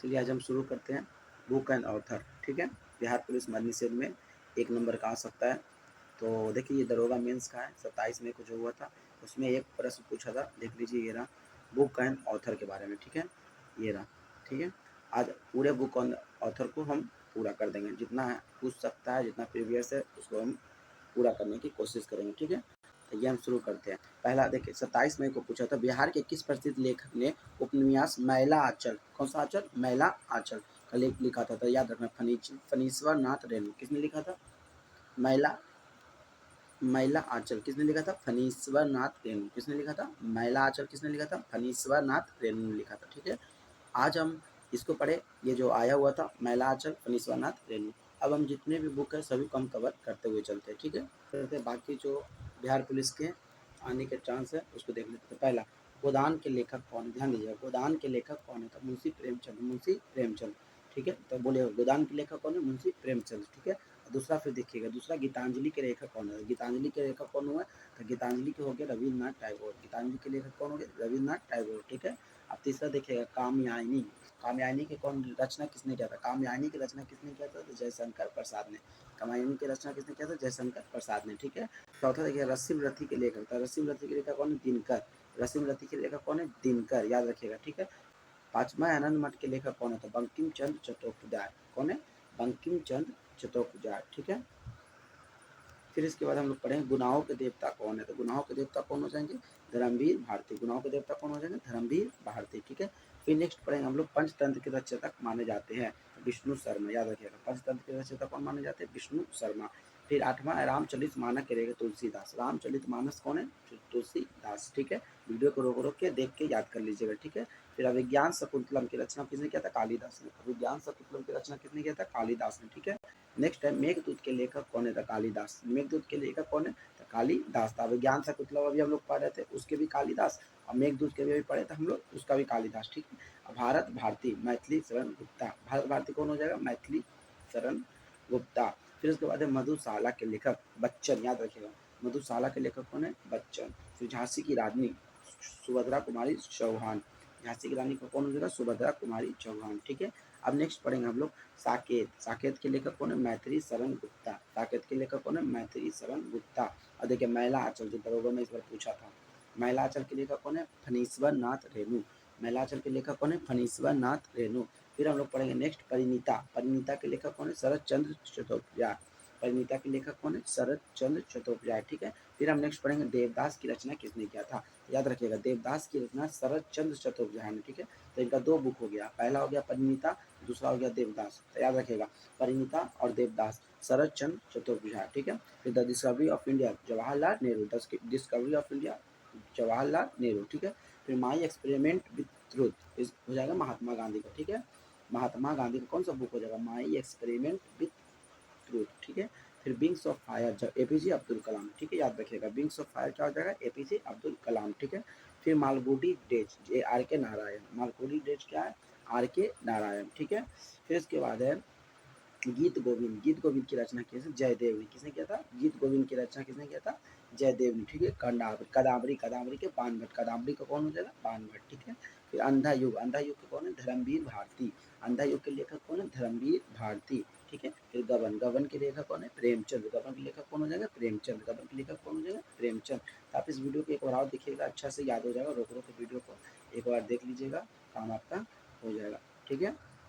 चलिए आज हम शुरू करते हैं बुक एंड ऑथर। ठीक है, बिहार पुलिस मद्य निषेध में 1 नंबर का आ सकता है। तो देखिए ये दरोगा मेंस का है, 27 मई को जो हुआ था उसमें एक प्रश्न पूछा था, देख लीजिए ये रहा, बुक एंड ऑथर के बारे में। ठीक है, ये रहा। ठीक है, आज पूरे बुक एंड ऑथर को हम पूरा कर देंगे, जितना है पूछ सकता है, जितना प्रीवियस है उसको हम पूरा करने की कोशिश करेंगे। ठीक है, तो ये हम शुरू करते हैं। पहला देखिए 27 मई को पूछा था, बिहार के किस प्रसिद्ध लेखक ने उपन्यास मैला आंचल, कौन सा आंचल, मैला आंचल का लेख लिखा था? तो याद रखना, फणीश्वर नाथ रेणु। किसने लिखा था? मैला मैला आंचल किसने लिखा था? फणीश्वर नाथ रेणु। किसने लिखा था? मैला आंचल किसने लिखा था? फणीश्वर नाथ रेणु ने लिखा था। ठीक है, आज हम इसको पढ़े, ये जो आया हुआ था मैला आंचल फणीश्वर नाथ रेणु। अब हम जितने भी बुक है सभी को हम कवर करते हुए चलते हैं। ठीक है, करते बाकी जो बिहार पुलिस के आने के चांस है उसको देख लेते हैं। पहला, गोदान के लेखक कौन है? ध्यान दीजिएगा, गोदान के लेखक कौन है? तो मुंशी प्रेमचंद, मुंशी प्रेमचंद। ठीक है, तो बोलिएगा गोदान के लेखक कौन है? मुंशी प्रेमचंद। ठीक है, दूसरा फिर देखिएगा, दूसरा गीतांजलि के लेखक कौन है? गीतांजलि के लेखक कौन हुआ? तो गीतांजलि के हो गए रविन्द्रनाथ टैगोर। गीतांजलि के लेखक कौन हो गए? रविन्द्रनाथ टैगोर। ठीक है, अब तीसरा देखिएगा कामयानी। कामयानी के कौन रचना किसने किया था? कामयानी की रचना किसने किया था? तो जयशंकर प्रसाद ने। कामयानी की रचना किसने किया था? जयशंकर प्रसाद ने। ठीक है, चौथा देखिए रसीम रथी के लेखक था। रसीम रथी के लेखक कौन है? दिनकर। रसीम रथी के लेखक कौन है? दिनकर, याद रखिएगा। ठीक है, पांचवा आनंद मठ के लेखक कौन है? तो बंकिम चंद्र चट्टोपाध्याय। कौन है? बंकिम चंद्र चट्टोपाध्याय। ठीक है, फिर इसके बाद हम लोग पढ़ेंगे गुनाहों के देवता कौन है? तो गुनाहों के देवता कौन हो जाएंगे? धर्मवीर भारती। गुनाहों के देवता कौन हो जाएंगे? धर्मवीर भारती। ठीक है, फिर नेक्स्ट पढ़ेंगे हम लोग पंचतंत्र के रचयिता माने जाते हैं विष्णु शर्मा। याद रखिएगा, पंचतंत्र के रचयिता कौन माने जाते हैं? विष्णु शर्मा। फिर आठवां रामचरित मानस के रहेगा तुलसीदास। रामचरित मानस कौन है? तुलसीदास। ठीक है, वीडियो को रोक रोक के देख के याद कर लीजिएगा। ठीक है, फिर अभिज्ञान शकुंतलम की रचना किसने किया था? कालिदास ने। अभिज्ञान शकुंतलम की रचना किसने किया था? कालिदास ने। ठीक है, नेक्स्ट है मेघदूत के लेखक कौन है? कालिदास। मेघदूत के लेखक कौन है? तो कालिदास था। विज्ञान शकुंतलम अभी हम लोग पढ़ रहे थे, उसके भी कालिदास, और मेघदूत के भी पढ़े थे हम लोग, उसका भी कालिदास। ठीक है, भारत भारती मैथिली शरण गुप्ता। भारत भारती कौन हो जाएगा? मैथिली शरण गुप्ता। फिर उसके बाद है मधुशाला के लेखक बच्चन। याद रखिएगा, मधुशाला के लेखक कौन है? बच्चन। फिर झांसी की रानी सुभद्रा कुमारी चौहान। झांसी की रानी को कौन हो जाएगा? सुभद्रा कुमारी चौहान। ठीक है, अब नेक्स्ट पढ़ेंगे हम लोग साकेत। साकेत के लेखक कौन है? मैथिली शरण गुप्ता। साकेत के लेखक कौन है? मैथिली शरण गुप्ता। और देखिए मैला आंचल, जो दरोगा में इस बार पूछा था, मैला आंचल के लेखक कौन है? फणीश्वर नाथ रेणु। मैला आंचल के लेखक कौन है? फणीश्वर नाथ रेणु। फिर हम लोग पढ़ेंगे नेक्स्ट परिणीता। परिणीता के लेखक कौन है? शरद चंद्र चट्टोपाध्याय। परिणीता के लेखक कौन है? शरद चंद्र चट्टोपाध्याय। ठीक है, फिर हम नेक्स्ट पढ़ेंगे देवदास की रचना किसने किया था? याद रखिएगा, देवदास की रचना शरद चंद्र चट्टोपाध्याय ने। ठीक है, तो इनका 2 बुक हो गया, पहला हो गया परिणीता, दूसरा हो गया देवदास। तो याद रखिएगा, परिणीता और देवदास, शरद चंद्र चट्टोपाध्याय। ठीक है, फिर the discovery of India Jawaharlal Nehru. Discovery of India Jawaharlal Nehru. ठीक है, फिर माई एक्सपेरिमेंट विथ ट्रूथ हो जाएगा महात्मा गांधी का। ठीक है, महात्मा गांधी का कौन सा बुक हो जाएगा? My experiment with truth. ठीक है, फिर विंग्स ऑफ फायर जब एपीजे अब्दुल कलाम। ठीक है, याद रखिएगा, विंग्स ऑफ फायर क्या हो जाएगा? एपीजे अब्दुल कलाम। ठीक है, फिर मालगुडी डेज जे आर के नारायण। मालगुडी डेज क्या है? आर के नारायण। ठीक है, फिर इसके बाद है गीत गोविंद। गीत गोविंद की रचना किसने? जयदेव ने। किसने किया था? गीत गोविंद की रचना किसने किया था? जयदेव ने। ठीक है, कदावरी, कदावरी के बानभट्ट। कदावरी का कौन हो जाएगा? बानभट्ट। ठीक है, फिर अंधा युग। अंधा युग के कौन है? धर्मवीर भारती। अंधा युग के लेखक कौन है? धर्मवीर भारती। ठीक है, फिर गबन। गबन के लेखक कौन है? प्रेमचंद। गबन के लेखक कौन हो जाएगा? प्रेमचंद। गबन के लेखक कौन हो जाएगा? प्रेमचंद। तो आप इस वीडियो को एक बार और देखिएगा, अच्छा से याद हो जाएगा। रोक रोक के वीडियो को एक बार देख लीजिएगा, काम आपका हो जाएगा। ठीक है।